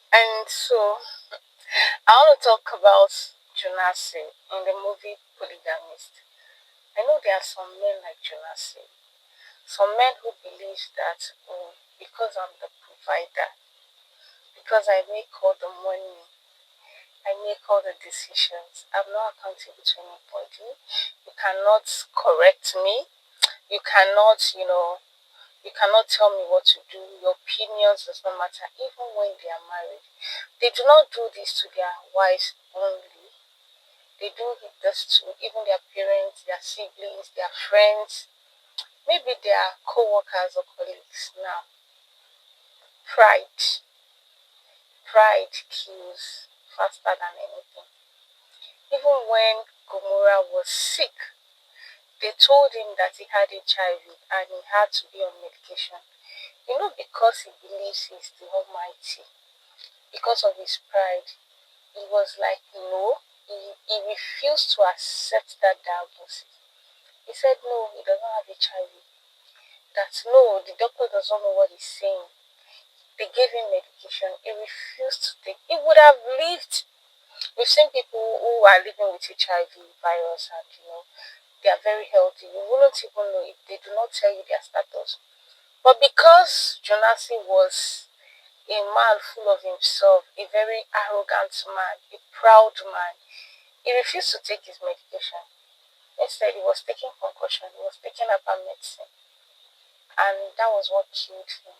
And so I want to talk about Jonasi in the movie Polygamist. I know there are some men like Jonasi, some men who believe that because I'm the provider, because I make all the money, I make all the decisions, I'm not accountable to anybody. You cannot correct me. You cannot, you cannot tell me what to do. Your opinions does not matter, even when they are married. They do not do this to their wives only. They do this to even their parents, their siblings, their friends, maybe their co-workers or colleagues. Now, pride. Pride kills faster than anything. Even when Gomorrah was sick, they told him that he had HIV and he had to be on medication. Because he believes he's the Almighty, because of his pride, he was like, no, he refused to accept that diagnosis. He said, no, he does not have HIV. That no, the doctor does not know what he's saying. They gave him medication. He refused to take. He would have lived. We've seen people who are living with HIV virus and they are very healthy. You wouldn't even know if they do not tell you their status. But because Jonasi was a man full of himself, a very arrogant man, a proud man, he refused to take his medication. Instead, he was taking concussion, he was taking herbal medicine, and that was what killed him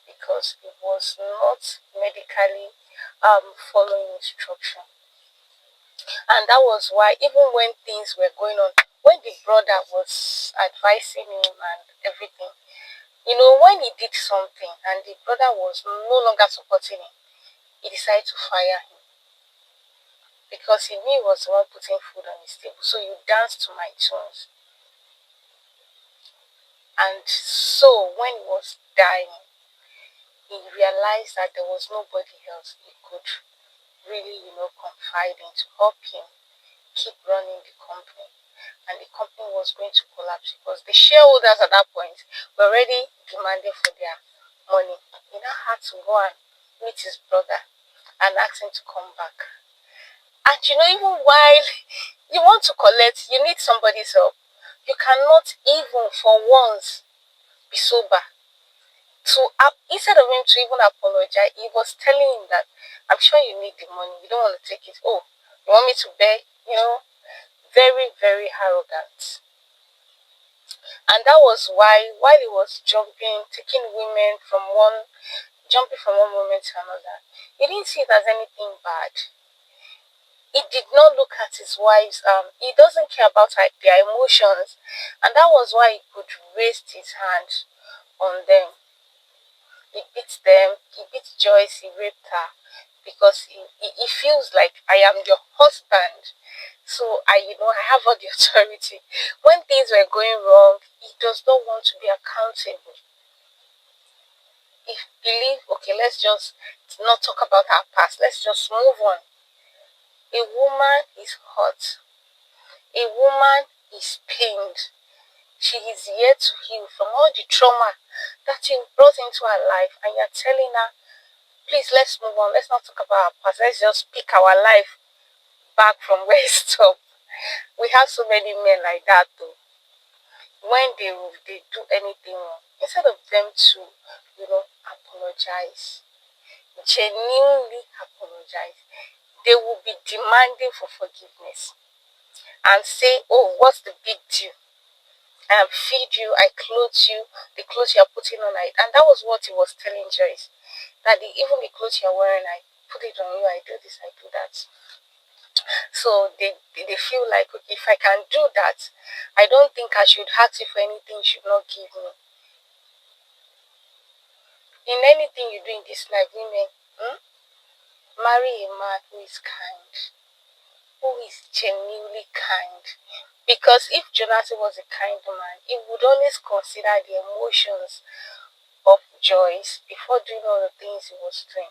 because he was not medically following instruction. And that was why, even when things were going on, when the brother was advising him and everything, when he did something and the brother was no longer supporting him, he decided to fire him because he knew he was the one putting food on his table. So you dance to my tunes. And so when he was dying, he realized that there was nobody else he could really, confide in to help him keep running the company. And the company was going to collapse because the shareholders at that point were already demanding for their money. He now had to go and meet his brother and ask him to come back. And even while you want to collect, you need somebody's help. You cannot even for once be sober. Instead of him to even apologize, he was telling him that I'm sure you need the money. You don't want to take it. Oh, you want me to beg? Very, very arrogant. And that was why, while he was taking women jumping from one woman to another, he didn't see it as anything bad. He did not look at his wives. He doesn't care about their emotions, and that was why he could raise his hand on them. He beat them. He beat Joyce. He raped her because he feels like I am your husband. So I have all the authority. When things were going wrong, he does not want to be accountable. He believe, okay, let's just not talk about our past. Let's just move on. A woman is hurt. A woman is pained. She is yet to heal from all the trauma that you brought into her life, and you're telling her, please, let's move on. Let's not talk about our past. Let's just pick our life back from where it stopped. We have so many men like that, though. When they do anything wrong, instead of them to, apologize, genuinely apologize, they will be demanding for forgiveness and say, oh, what's the big deal? I feed you, I clothe you, the clothes you're putting on, and that was what he was telling Joyce. That even the clothes you're wearing, I put it on you, I do this, I do that. So they feel like, okay, if I can do that, I don't think I should ask you for anything you should not give me. In anything you do in this life, women, marry a man who is kind, who is genuinely kind. Because if Jonasi was a kind man, he would always consider the emotions of Joyce before doing all the things he was doing.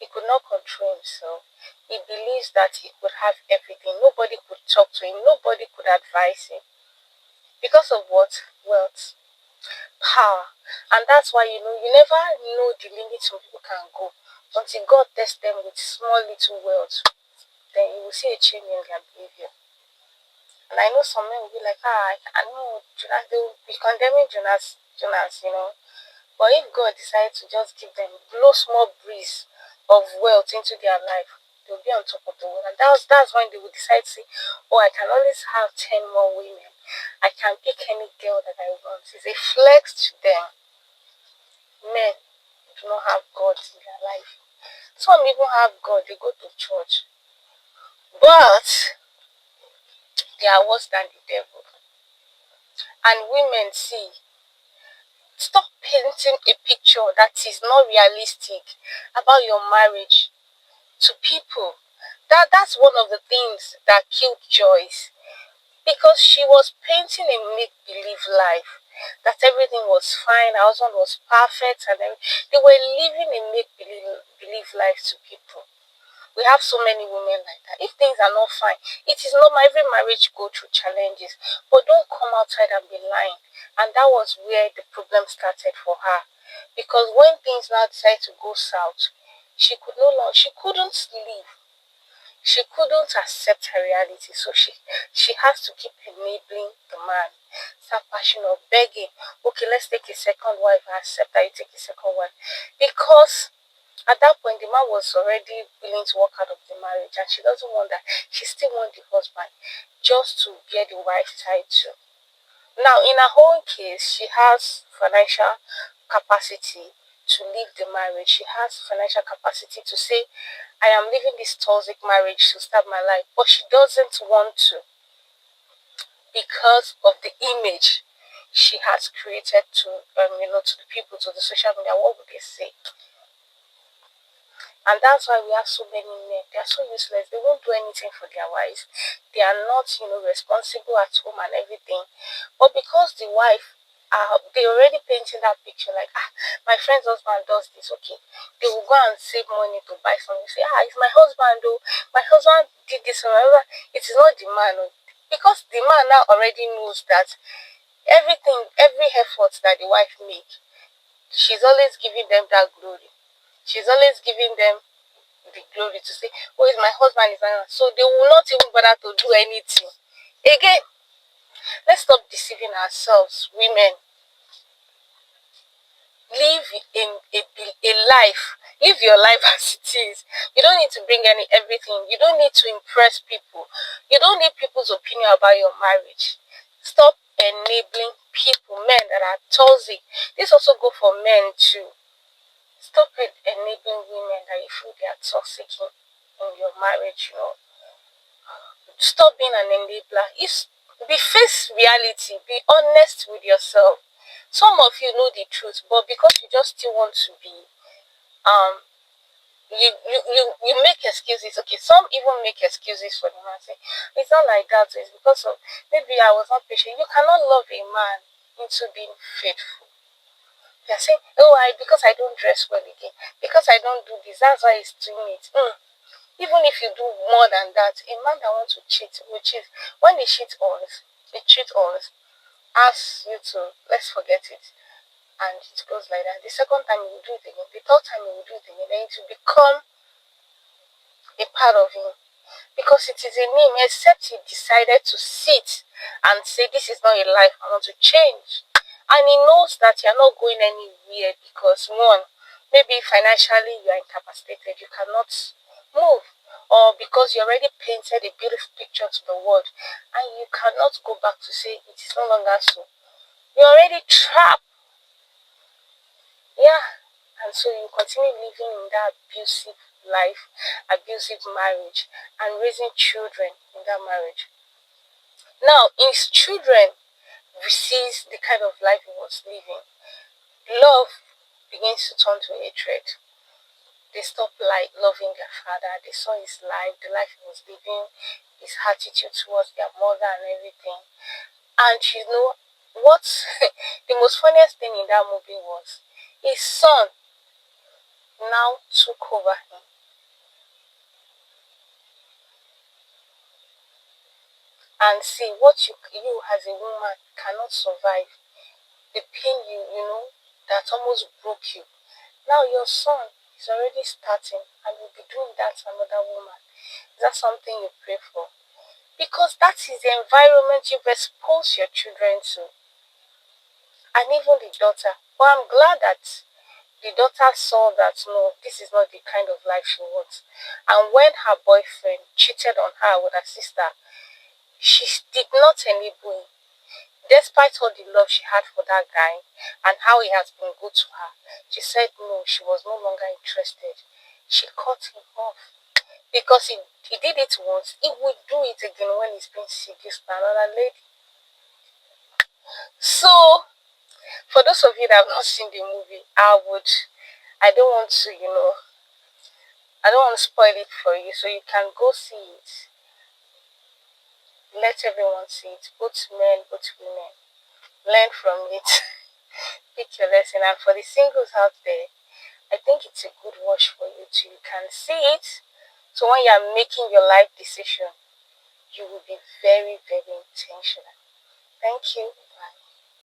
He could not control himself. He believes that he could have everything. Nobody could talk to him. Nobody could advise him. Because of what? Wealth. power. And that's why, you never know the limits some people can go until God tests them with small little words. Then you will see a change in their behavior. And I know some men will be like, I know Jonas, they will be condemning Jonas. But if God decides to just give them, blow small breeze of wealth into their life, they'll be on top of the world. And that's when they will decide to say, oh, I can always have 10 more women. I can pick any girl that I want. It's a flex to them. Men do not have God in their life. Some even have God, they go to church. But they are worse than the devil. And women, see, stop painting a picture that is not realistic about your marriage to people. That's one of the things that killed Joyce, because she was painting a make-believe life that everything was fine, her husband was perfect, and they were living a make-believe life to people. We have so many women like that. If things are not fine, it is normal. Every marriage go through challenges, but don't come outside and be lying. And that was where the problem started for her, because when things now decided to go south, she could no longer, she couldn't live. She couldn't accept her reality, so she has to keep enabling the man. Start passion of begging, okay, let's take a second wife. I accept that you take a second wife, because at that point the man was already willing to walk out of the marriage, and she doesn't want that. She still wants the husband just to bear the wife side too. Now, in her own case, she has financial capacity to leave the marriage. She has financial capacity to say, I am leaving this toxic marriage to start my life. But she doesn't want to, because of the image she has created to the people, to the social media. What would they say? And that's why we have so many men. They are so useless. They won't do anything for their wives. They are not, responsible at home and everything. But because the wife, they already painting that picture like, my friend's husband does this, okay. They will go and save money to buy something. Say, it's my husband, though. My husband did this. Or it is not the man. Oh. Because the man now already knows that every effort that the wife makes, she's always giving them that glory. She's always giving them the glory to say, oh, it's my husband, is my husband. So they will not even bother to do anything. Again, let's stop deceiving ourselves, women. Live in a life. Live your life as it is. You don't need to bring everything. You don't need to impress people. You don't need people's opinion about your marriage. Stop enabling people, men that are toxic. This also go for men too. Stop enabling women that you feel they are toxic in your marriage. Stop being an enabler. Face reality. Be honest with yourself. Some of you know the truth, but because you just still want to be, you make excuses. Okay, some even make excuses for the man. Say, it's not like that. It's because of, maybe I was not patient. You cannot love a man into being faithful. You're saying, oh, because I don't dress well again, because I don't do this, that's why he's doing it. Even if you do more than that, a man that wants to cheat will cheat. When they cheat us, ask you to, let's forget it. And it goes like that. The second time you will do it again. The third time you will do it again. Then it will become a part of him. Because it is in him, except he decided to sit and say, this is not a life, I want to change. And he knows that you're not going anywhere because, one, maybe financially you are incapacitated, you cannot move. Or because you already painted a beautiful picture to the world and you cannot go back to say it is no longer so. You're already trapped. Yeah. And so you continue living in that abusive life, abusive marriage, and raising children in that marriage. Now, his children sees the kind of life he was living. Love begins to turn to hatred. They stop loving their father. They saw his life, the life he was living, his attitude towards their mother and everything. And what the most funniest thing in that movie was his son now took over him. And see what you as a woman cannot survive the pain that almost broke you. Now your son is already starting and will be doing that to another woman. Is that something you pray for? Because that is the environment you've exposed your children to, and even the daughter. But I'm glad that the daughter saw that no, this is not the kind of life she wants. And when her boyfriend cheated on her with her sister, she did not enable him. Despite all the love she had for that guy and how he has been good to her, she said no, she was no longer interested. She cut him off. Because he did it once, he would do it again when he's being seduced by another lady. So, for those of you that have not seen the movie, I don't want to, I don't want to spoil it for you, so you can go see it. Let everyone see it, both men, both women. Learn from it. Pick your lesson. And for the singles out there, I think it's a good watch for you too. You can see it. So when you are making your life decision, you will be very, very intentional. Thank you.